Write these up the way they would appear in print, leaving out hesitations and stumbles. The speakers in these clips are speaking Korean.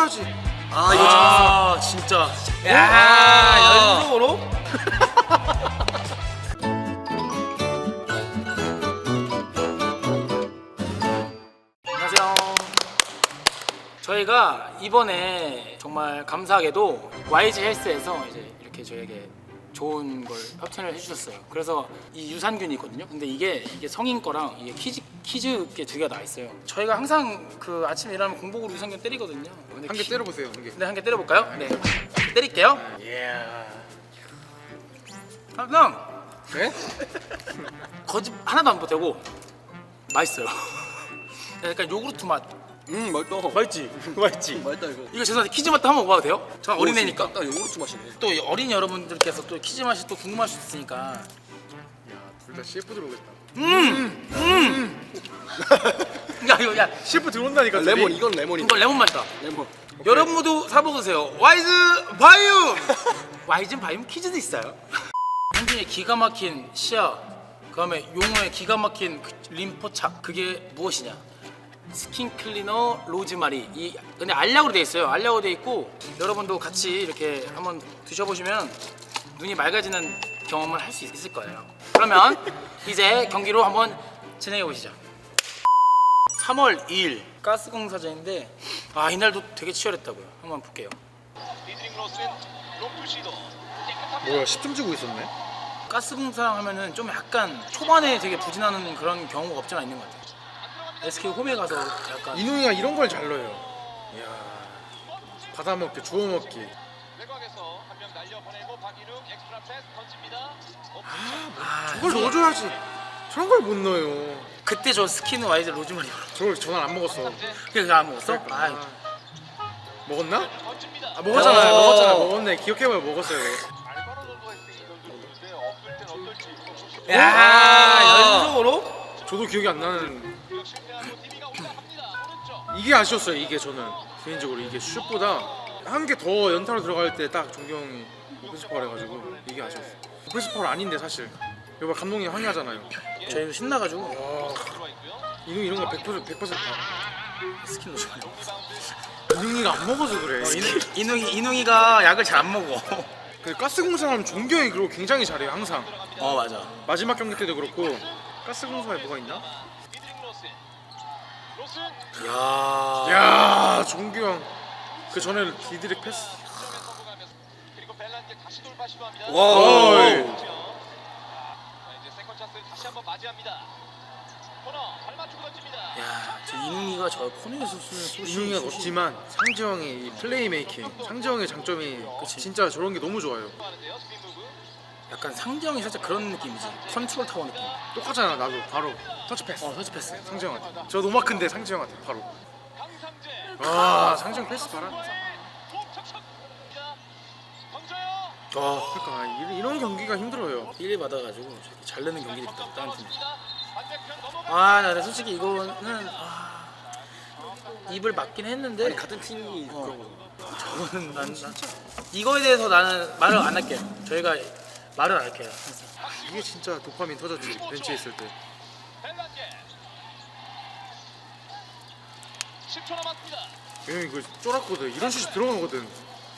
넣어줘야지. 아 진짜. 야 연속으로? 안녕하세요. 저희가 이번에 정말 감사하게도 YG 헬스에서 이제 이렇게 저에게 좋은 걸 협찬을 해주셨어요. 그래서 이 유산균이 있거든요. 근데 이게 성인 거랑 이게 키즈 게 두 개가 나 있어요. 저희가 항상 그 아침에 일어나면 공복으로 유산균 때리거든요. 근데 한 개 때려보세요. 한 개. 네, 한 개 때려볼까요? 네, 때릴게요. 예. 형, 네? 거짓 하나도 안 보태고 맛있어요. 약간 요구르트 맛. 맛있다. 맛있지? 맛있지? 맛있다 이거. 이거 죄송한데 키즈 맛도 한번 먹어봐도 돼요? 저 어린애니까. 딱 요구르트 맛이네. 또 어린 여러분들께서 또 키즈 맛이 또 궁금하실 수 있으니까. 야, 둘 다 CF 들어오겠다. 야 이거 야 CF 들어온다니까. 레몬 이건 레몬이네. 이거 레몬 맛이다. 레몬. 여러분 모두 사 먹으세요. 와이즈 바이움. 와이즈 바이움 키즈도 있어요. 현진의 기가 막힌 시야, 그다음에 용어의 기가 막힌 그 림포착, 그게 무엇이냐? 스킨 클리너 로즈마리. 이 근데 알약으로 돼 있어요. 알약으로 돼 있고 여러분도 같이 이렇게 한번 드셔보시면 눈이 맑아지는 경험을 할 수 있을 거예요. 그러면 이제 경기로 한번 진행해 보시죠. 3월 2일 가스공사장인데 이날도 되게 치열했다고요. 한번 볼게요. 뭐야 10점 주고 있었네. 가스공사장 하면은 좀 약간 초반에 되게 부진하는 그런 경우가 없지 않아 있는 것 같아요. SK 홈에 가서 약간 이누이가 이런 걸 잘 넣어요. 이야. 받아먹기, 주워먹기. 외곽에서 한 명 날려보내고 박인욱 엑스트라 패스 던집니다. 저걸 넣어줘야지. 저런 걸 못 넣어요. 그때 저 스킨 와이즈 로즈마리 저걸 전화 안 먹었어. 그거 안 먹었어? 먹었나? 던집니다. 먹었잖아요. 어. 먹었잖아. 먹었네. 기억해봐요. 먹었어요. 알바로 선수가 했을 때 이걸 누르는데 없을 땐 어떨지. 야 연속으로? 저도 기억이 안 나는. 공격 실패하고 DB가 올라갑니다. 오른쪽. 이게 아쉬웠어요. 이게 저는 개인적으로 이게 슛보다 한 개 더 연타로 들어갈 때 딱 종경이 오펜스 파울 해가지고 이게 아쉬웠어. 오펜스 파울 아닌데 사실. 이거 봐, 감독님 항의하잖아요. 저희도 신나가지고 들어와 있고요. 이누 이런 거 100% 파. 스킨 로즈마리 이누이가 안 먹어서 그래. 이능이가 약을 잘 안 먹어. 그 가스공사하면 종경이 그리고 굉장히 잘해요 항상. 맞아. 마지막 경기 때도 그렇고 가스공사에 뭐가 있나? 미드링 로스. 야. 야 종경. 그 전에 디드릭 패스. 그리고 벨란게 다시 돌파 시도합니다. 와. 이제 세컨 찬스 다시 한번 맞이합니다. 코너 발 맞추고 던집니다. 야, 저 이능이가 저 코너에서 쓰는 이누이가 높지만 상지형의 이 플레이메이킹, 상지형의 장점이 진짜 저런 게 너무 좋아요. 하는데요. 스핀 무브. 약간 상정이 살짝 그런 느낌이지. 컨트롤 타워 느낌. 똑같잖아 나도 바로 터치 패스. 터치 패스. 상지형한테. 저 노마크인데 상지형한테 바로. 강상재. 상지형 패스 봐라. 톡톡톡. 던져요. 그러니까 이런 경기가 힘들어요. 1위 받아가지고 저렇게 잘 내는 경기들이 있다. 다른 팀. 반대편 넘어가. 나 솔직히 이거는 입을 막긴 했는데 같은 팀이 그런 거. 저거는 난 이거에 대해서 나는 말을 안 할게요. 저희가 말을 안 할게요. 이게 진짜 도파민 터졌지 벤치에 있을 때. 벨란게. 10초 남았습니다. 왜냐면 이거 쫄았거든. 이런 슛이 들어가거든.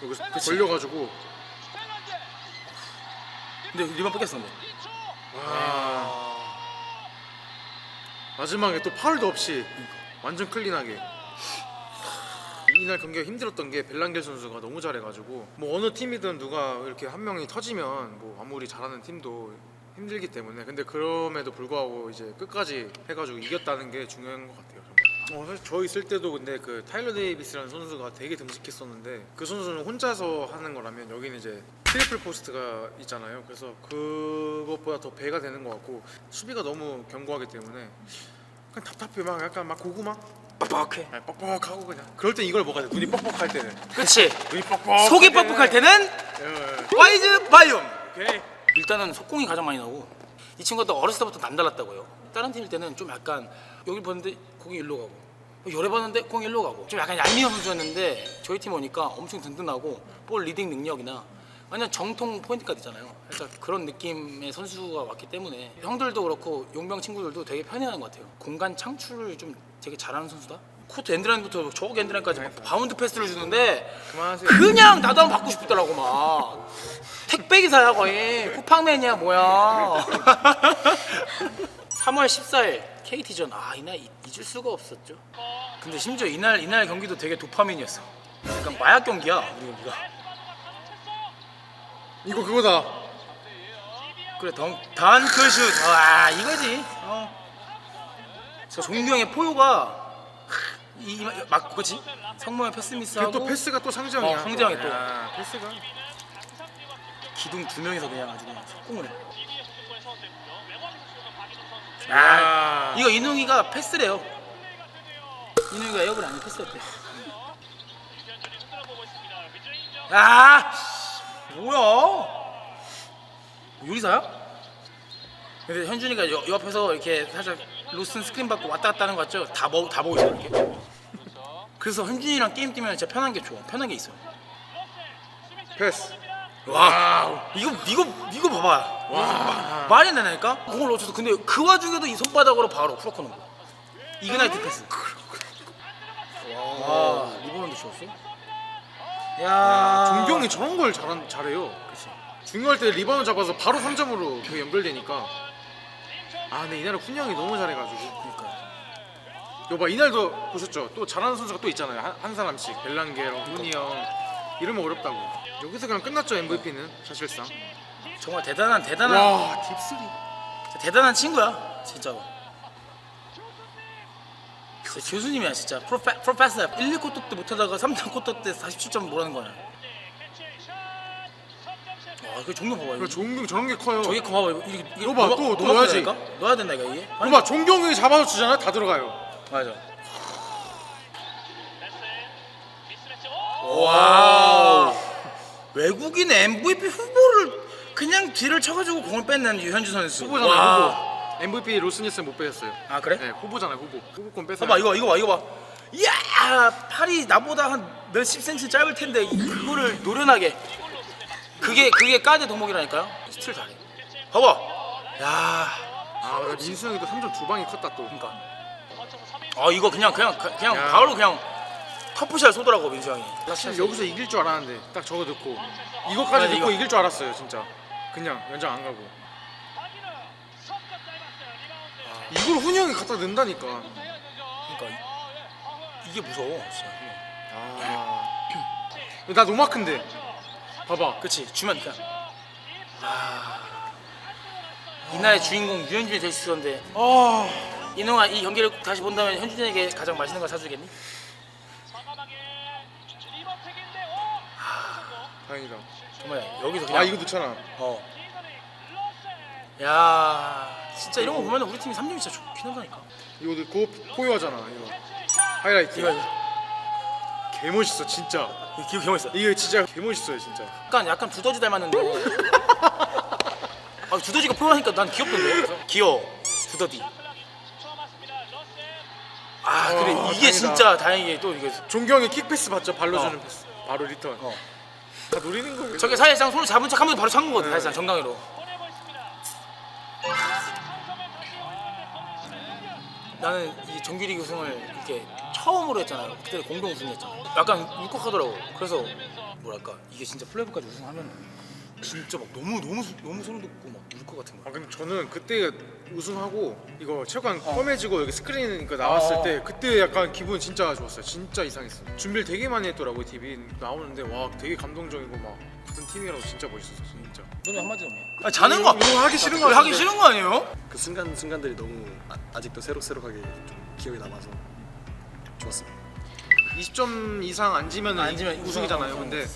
여기서 걸려가지고. 벨란게. 근데 리반 뺏겼어 근데. 2초. 마지막에 또 파울도 없이 완전 클린하게. 이날 경기가 힘들었던 게 벨랑겔 선수가 너무 잘해가지고 뭐 어느 팀이든 누가 이렇게 한 명이 터지면 뭐 아무리 잘하는 팀도 힘들기 때문에 근데 그럼에도 불구하고 이제 끝까지 해가지고 이겼다는 게 중요한 것 같아요. 사실 저 있을 때도 근데 그 타일러 데이비스라는 선수가 되게 듬직했었는데 그 선수는 혼자서 하는 거라면 여기는 이제 트리플 포스트가 있잖아요. 그래서 그것보다 더 배가 되는 것 같고 수비가 너무 견고하기 때문에 그냥 답답해. 막 약간 막 고구마 뻑뻑해. 뻑뻑하고 그냥 그럴 땐 이걸 먹어야 돼. 눈이 뻑뻑할 때는. 그렇지. 눈이 뻑뻑 속이 뻑뻑할 때는 예. 와이즈 바이옴. 오케이. 일단은 속공이 가장 많이 나오고 이 친구도 어렸을 때부터 남달랐다고요. 다른 팀일 때는 좀 약간 여기 봤는데 공이 일로 가고 열에 봤는데 공이 일로 가고 좀 약간 얄미운 선수였는데 저희 팀 오니까 엄청 든든하고 볼 리딩 능력이나 완전 정통 포인트 가드잖아요. 살짝 그런 느낌의 선수가 왔기 때문에 형들도 그렇고 용병 친구들도 되게 편해하는 것 같아요. 공간 창출을 좀 되게 잘하는 선수다. 코트 엔드라인부터 저거 엔드라인까지 막 바운드 패스를 주는데 그만하세요. 그냥 나도 한번 받고 싶더라고 막. 택배 기사야 거의. 쿠팡맨이야 뭐야. 3월 14일 KT전. 아 이날 잊을 수가 없었죠. 근데 심지어 이날 경기도 되게 도파민이었어. 약간 마약 경기야 우리 경기가. 이거 그거다. 그래 덩크슛. 와 이거지. 저 종규형의 포효가 맞고 그치? 성모의 패스 미스하고 또 패스가 또 상지형이야. 상지형이 또. 야, 패스가. 기둥 두 명이서 그냥 아주 그냥 속공을 해. 야. 이거 이능이가 패스래요. 이능이가 에어볼 아닌 패스였대. 아 뭐야? 요리사야? 근데 현준이가 옆에서 이렇게 살짝 로슨 스크린 받고 왔다 갔다 하는 거 같죠? 다 보고 있어 이렇게. 그래서 현준이랑 게임 뛰면 진짜 편한 게 좋아. 편한 게 있어. 패스. 와 이거 봐봐. 와. 말이 안 되나니까? 공을 놓쳐서 근데 그 와중에도 이 손바닥으로 바로 풀어커는 거야. 이그나이트 패스. 와 리바운드 쳤어? 야 종경이 저런 걸 잘해요. 그치. 중요할 때 리바운드 잡아서 바로 3점으로 연결되니까. 아 근데 이날은 훈영이 너무 잘해가지고. 그러니까. 여봐 이날도 보셨죠? 또 잘하는 선수가 또 있잖아요. 한 사람씩. 벨랑게랑 훈이 형. 이러면 어렵다고. 여기서 그냥 끝났죠 MVP는 사실상. 정말 대단한 와 딥스리. 진짜 대단한 친구야 진짜로. 진짜 교수님이야 진짜. 프로페서 1, 2쿼터 때 못하다가 3, 쿼터 때 47점 뭐라는 거야. 그 종료 봐봐. 그러니까 종경 저런 게 커요. 저기 거 봐봐. 이게 이거 봐, 또 넣어야지. 넣어야 된다 이거 이게. 봐봐 종경이 잡아서 주잖아. 다 들어가요. 맞아. 와우. 외국인 MVP 후보를 그냥 뒤를 쳐가지고 공을 뺏는 유현주 선수. 후보잖아요. 와. 후보. MVP 로스니스는 못 뺏었어요. 아 그래? 네 후보잖아요. 후보권 뺏어요. 봐봐 이거 봐. 이야 팔이 나보다 한 몇십 센치 짧을 텐데 그거를 노련하게. 그게 까드 덕목이라니까요. 스틸 잘해. 봐봐. 야. 아 민수 형이 또 3점 두 방이 컸다 또. 그러니까. 이거 그냥 야. 바로 그냥 터프샷 쏘더라고 민수 형이. 사실 여기서 이길 줄 알았는데 딱 저거 넣고 이거까지 맞아, 넣고 이거. 이길 줄 알았어요 진짜. 그냥 연장 안 가고. 이걸 훈이 형이 갖다 넣는다니까. 그러니까 이게 무서워 진짜. 아. 나 노마크인데. 봐봐. 그치 주면 그냥. 이날의 주인공 유현준이 될 수 있었는데. 이놈아 이 경기를 다시 본다면 현준에게 가장 맛있는 걸 사주겠니? 다행이다. 정말 여기서 그냥. 이거 넣잖아. 야 진짜 이런 거 보면 우리 팀이 3점이 진짜 좋긴 하다니까. 이거 넣고 포효하잖아. 이거 하이라이트. 이거 개 멋있어 진짜. 기억 개멋있어. 이게 진짜 개 멋있어요 진짜. 약간 두더지 닮았는데. 두더지가 표현하니까 난 귀엽던데. 귀여워 두더지. 그래 이게 다행이다. 진짜 다행히 또 이게 종경이 킥패스 봤죠? 발로 주는 패스. 바로 리턴. 다 노리는 거예요. 저게 사실상 손을 잡은 척하면서 바로 찬 거거든. 사실상 정강이로. 나는 이 정규리그 우승을 이렇게 처음으로 했잖아요. 그때 공동 우승이었잖아. 약간 울컥하더라고. 그래서 뭐랄까 이게 진짜 플레이오프까지 우승하면 진짜 막 너무 소름 돋고 막 울 것 같은 거야. 근데 저는 그때 우승하고 이거 체육관 껌해지고 여기 스크린 이거 나왔을 때 그때 약간 기분 진짜 좋았어요. 진짜 이상했어. 준비를 되게 많이 했더라고요. TV 나오는데 와 되게 감동적이고 막 같은 팀이라고 진짜 멋있었어 진짜. 너네 한마디 없냐? 자는 거 이거 하기 싫은 거 하기 같은데. 싫은 거 아니에요? 그 순간들이 너무 아직도 새록새록하게 좀 기억에 남아서 좋았습니다. 20점 이상 안 지면 안 지면 우승이잖아요. 우승. 근데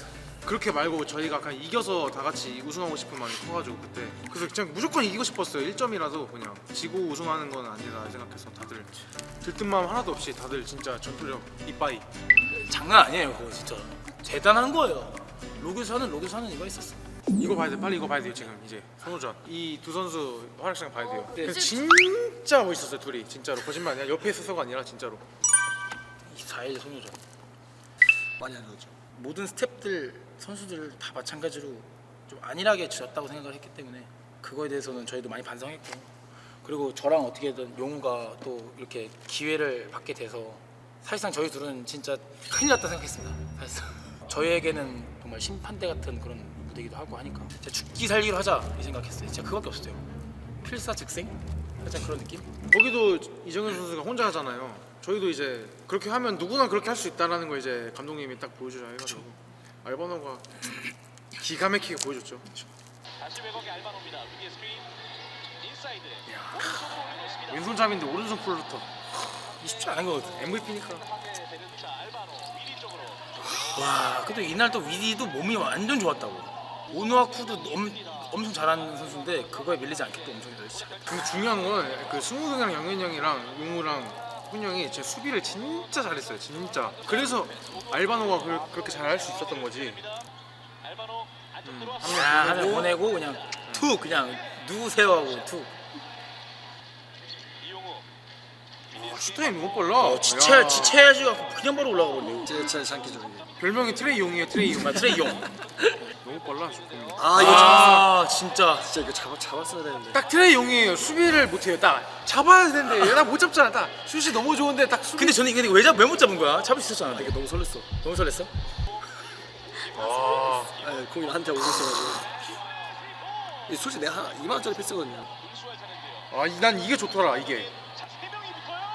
그렇게 말고 저희가 그냥 이겨서 다 같이 우승하고 싶은 마음이 커가지고 그때 그래서 그냥 무조건 이기고 싶었어요. 1점이라도 그냥 지고 우승하는 건 아니다 생각해서 다들 들뜬 마음 하나도 없이 다들 진짜 전투력 이빠이. 장난 아니에요 그거 진짜. 대단한 거예요. 로그에서 하는 이거 있었어. 이거 봐야 돼. 빨리 이거 봐야 돼요. 지금 이제 선호전 이 두 선수 활약상 봐야 돼요. 네. 그래서 진짜 멋있었어요. 둘이 진짜로 거짓말 아니야. 옆에 있어서가 아니라 진짜로. 4일 선우전. 많이 알려줬죠. 모든 스태프들 선수들 다 마찬가지로 좀 안일하게 졌다고 생각을 했기 때문에 그거에 대해서는 저희도 많이 반성했고, 그리고 저랑 어떻게든 용우가 또 이렇게 기회를 받게 돼서 사실상 저희 둘은 진짜 큰일 났다 생각했습니다. 사실상 저희에게는 정말 심판대 같은 그런 무대이기도 하고 하니까 진짜 죽기 살기로 하자 이 생각했어요. 진짜 그밖에 없었어요. 필사즉생? 살짝 그런 느낌? 거기도 이정현 선수가 혼자 하잖아요. 저희도 이제 그렇게 하면 누구나 그렇게 할 수 있다라는 거 이제 감독님이 딱 보여주자 해가지고 알바노가 기가 막히게 보여줬죠. 다시 외곽의 알바노입니다. 위기의 스크린. 인사이드. 오른손으로 올려놓습니다. 왼손잡인데 오른손 플루터 이 쉽지 않은 거거든. MVP니까. 상대되는 자 알바노 위리 쪽으로. 와, 근데 이날 또 위디도 몸이 완전 좋았다고. 오누아쿠도 엄청 잘하는 선수인데 그거에 밀리지 않게 또 엄청 잘했지. 근데 중요한 건 그 승우동이랑 영현이 형이랑 용우랑 훈이 형이 제 수비를 진짜 잘했어요. 진짜. 그래서 알바노가 그렇게 잘할 수 있었던 거지. 알바노 안쪽 들어와. 야, 하나 보내고 그냥 툭 그냥 누구세요하고 툭. 이용우. 슈타임 너무 빨라. 지체하지 않고 그냥 바로 올라가 버려. 제 장기죠 이게. 별명이 트레이 용이에요. 트레이 용. 트레이 용. 너무 빨라. 슈타임이. 아 이거 잡았어. 진짜. 진짜 이거 잡았어야 되는데. 딱 트레이 용이에요. 수비를 못해요. 딱 잡아야 되는데 나 못 잡잖아. 딱 슛이 너무 좋은데 딱 수비. 근데 저는 이게 왜 못 잡은 거야? 잡을 수 있었잖아. 이게 너무 설렜어. 너무 설렜어? 네, 공이 한테 오고 있어가지고. 이 솔직히 내가 한 2만 원짜리 패스거든요. 난 이게 좋더라. 이게.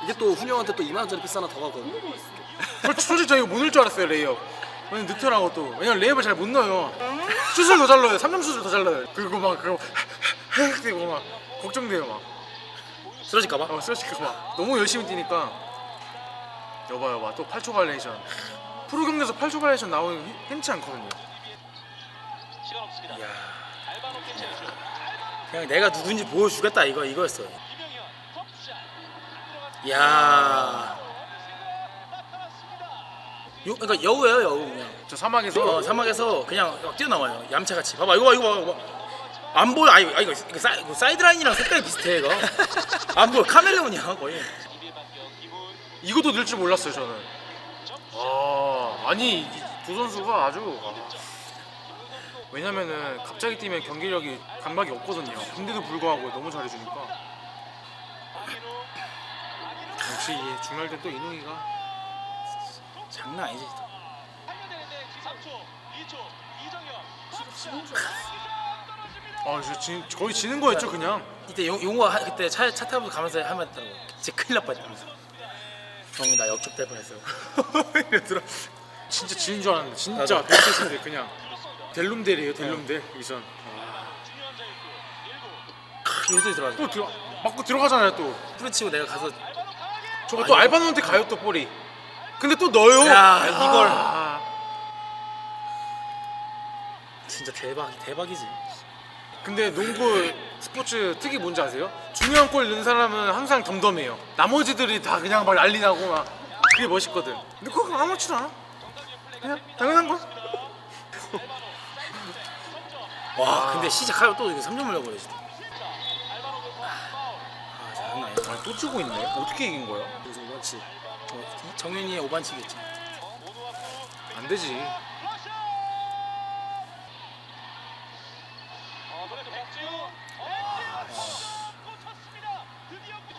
이게 또 훈이 형한테 또 2만 원짜리 패스 하나 더 가거든요. 솔직히 저 이거 못 넣을 줄 알았어요. 레이업. 왜냐면 늦더라고 또. 왜냐면 레이업을 잘 못 넣어요. 슛을 더 잘 넣어요. 3점 슛을 더 잘 넣어요. 그리고 막 그거 되고 막 걱정돼요 막. 쓰러질까봐? 쓰러질까 봐. 너무 열심히 뛰니까. 여봐 또 8초 발레이션. 프로 경기에서 8초 발레이션 나오는 게 흔치 않거든요. 시간 없습니다. 알바노 캐치. 그냥 내가 누군지 보여주겠다 이거였어. 이명현 톱샷. 야. 그러니까 여우예요 여우 그냥. 저 사막에서 사막에서 그냥 막 뛰어나와요. 얌체같이. 봐봐 이거 봐. 안 보여. 이거 사이드 라인이랑 색깔이 비슷해 이거. 안 보여. 카멜레온이야 거의. 이것도 늘 줄 몰랐어요 저는. 아니 이 두 선수가 아주 왜냐면은 갑자기 뛰면 경기력이 감각이 없거든요. 근데도 불구하고 너무 잘해주니까. 역시 중요할 때 또 이능이가 장난 아니지. 달려내는데 3초, 2초, 이정현. 거의 지는 거였죠 그냥. 이때 용호가 그때 차 타고 가면서 하면 진짜 큰일 날 뻔했다. 형 나 역적될 뻔했어. 이러더라. 진짜 지는 줄 알았는데 진짜 100%인데 그냥 델룸델이에요. 델룸델 이선. 이것도 들어가죠. 또 맞고 들어가잖아요 또. 뿌리치고 내가 가서 저거 또 알바노한테 가요 또 볼이. 근데 또 넣어요. 야, 이걸. 진짜 대박이지. 근데 농구 스포츠 특이 뭔지 아세요? 중요한 골 넣는 사람은 항상 덤덤해요. 나머지들이 다 그냥 막 난리 나고 막 그게 멋있거든. 근데 그거 아무렇지도 않아. 그냥 당연한 거야. 와, 근데 시작하고 또 이거 3점 올려버리지. 장난 아니야. 또 치고 있네. 어떻게 이긴 거야? 그래서 원치. 정윤이의 오반칙이겠지. 안 되지.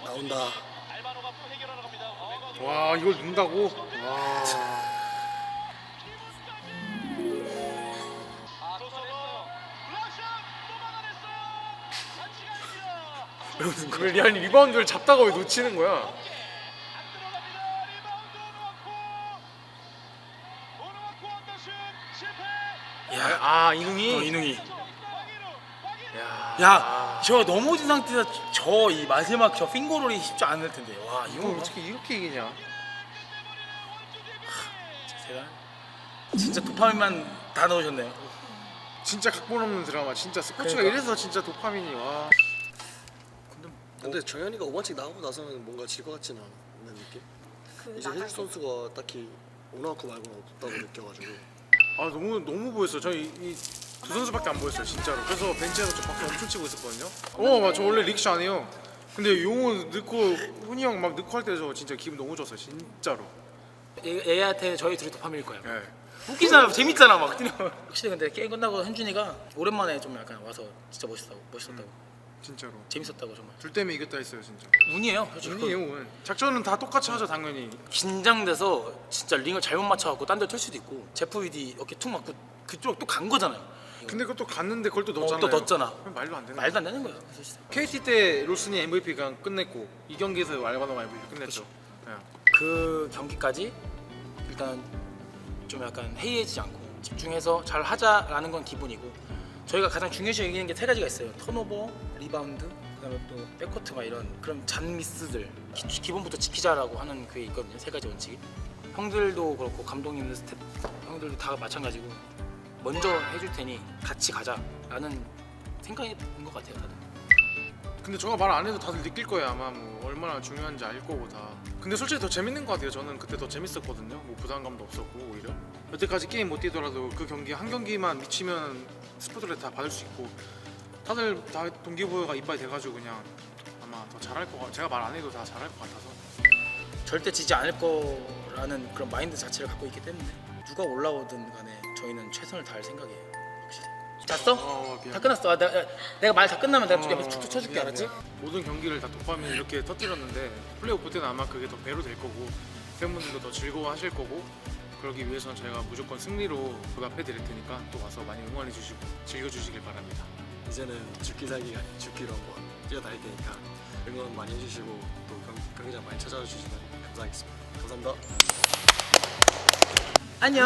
나온다. 알바노가 또 해결하러 갑니다. 와 이걸 넣는다고? 와. 왜 리안이 리바운드를 잡다가 왜 놓치는 거야? 야, 이능이. 이능이. 야. 야, 저 넘어진 상태에서 저 이 마지막 저 핑거롤이 쉽지 않을 텐데. 와, 이걸 이거 어떻게 이렇게 이기냐? 대단. 진짜 도파민만 다 넣으셨네요. 진짜 각본 없는 드라마. 진짜 스포츠가 그러니까. 이래서 진짜 도파민이 와. 근데 정현이가 5반칙 나오고 나서는 뭔가 질 것 같지는 않은 느낌? 이제 해주 선수가 딱히 오나와코 말고는 없다고 느껴가지고. 너무 보였어. 저희 이 두 선수밖에 안 보였어요 진짜로. 그래서 벤치에서 저 밖에 엄청 치고 있었거든요. 저 원래 릭시 안 해요. 근데 용호 넣고 훈이 형 막 넣고 할 때 저 진짜 기분 너무 좋았어요 진짜로. 얘한테 저희 둘이 도파민일 거예요. 예. 웃기잖아, 재밌잖아 막. 확실히 근데 게임 끝나고 현준이가 오랜만에 좀 약간 와서 진짜 멋있었다고. 진짜로. 재밌었다고 정말. 둘 때문에 이겼다 했어요 진짜. 운이에요. 솔직히. 운이에요 운. 작전은 다 똑같이 하죠 당연히. 긴장돼서 진짜 링을 잘못 맞춰갖고 딴 데 튈 수도 있고 제프 위디 어깨 툭 맞고 그쪽 또 간 거잖아요. 근데 그것도 갔는데 그걸 또 넣었잖아요. 또 넣었잖아. 그럼 말도 안 되는. 말도 안 되는 거예요. 사실. KT 때 롤슨이 MVP가 끝냈고 이 경기에서 알바노가 MVP 끝냈죠. 예. 그 경기까지 일단 좀 약간 해이해지지 않고 집중해서 잘 하자라는 건 기본이고 저희가 가장 중요시 여기는 게 세 가지가 있어요. 턴오버, 리바운드, 그다음에 또 백코트 막 이런 그런 잔 미스들 기본부터 지키자라고 하는 그게 있거든요. 세 가지 원칙이. 형들도 그렇고 감독님들 스텝 형들도 다 마찬가지고 먼저 해줄 테니 같이 가자라는 생각인 것 같아요. 다들. 근데 저가 말 안 해도 다들 느낄 거예요 아마 뭐 얼마나 중요한지 알 거고 다. 근데 솔직히 더 재밌는 것 같아요. 저는 그때 더 재밌었거든요. 뭐 부담감도 없었고 오히려 여태까지 게임 못 뛰더라도 그 경기 한 경기만 미치면 스포트를 다 받을 수 있고 다들 다 동기부여가 이빨이 돼가지고 그냥 아마 더 잘할 거 같. 제가 말 안 해도 다 잘할 것 같아서. 절대 지지 않을 거라는 그런 마인드 자체를 갖고 있기 때문에 누가 올라오든 간에 저희는 최선을 다할 생각이에요. 확실히. 잤어? 미안. 다 끝났어. 아, 내가 말 다 끝나면 내가 옆에서 툭툭 쳐줄게. 미안, 알았지? 미안. 모든 경기를 다 도파민 이렇게 터뜨렸는데 플레이오프 때는 아마 그게 더 배로 될 거고 팬분들도 더 즐거워하실 거고 그러기 위해서는 저희가 무조건 승리로 보답해 드릴 테니까 또 와서 많이 응원해 주시고 즐겨주시길 바랍니다. 이제는 죽기 살기가 아닌 죽기로 한번 뛰어다닐 테니까 응원 많이 해주시고 또 경기장 많이 찾아와 주시면 감사하겠습니다. 감사합니다. 안녕.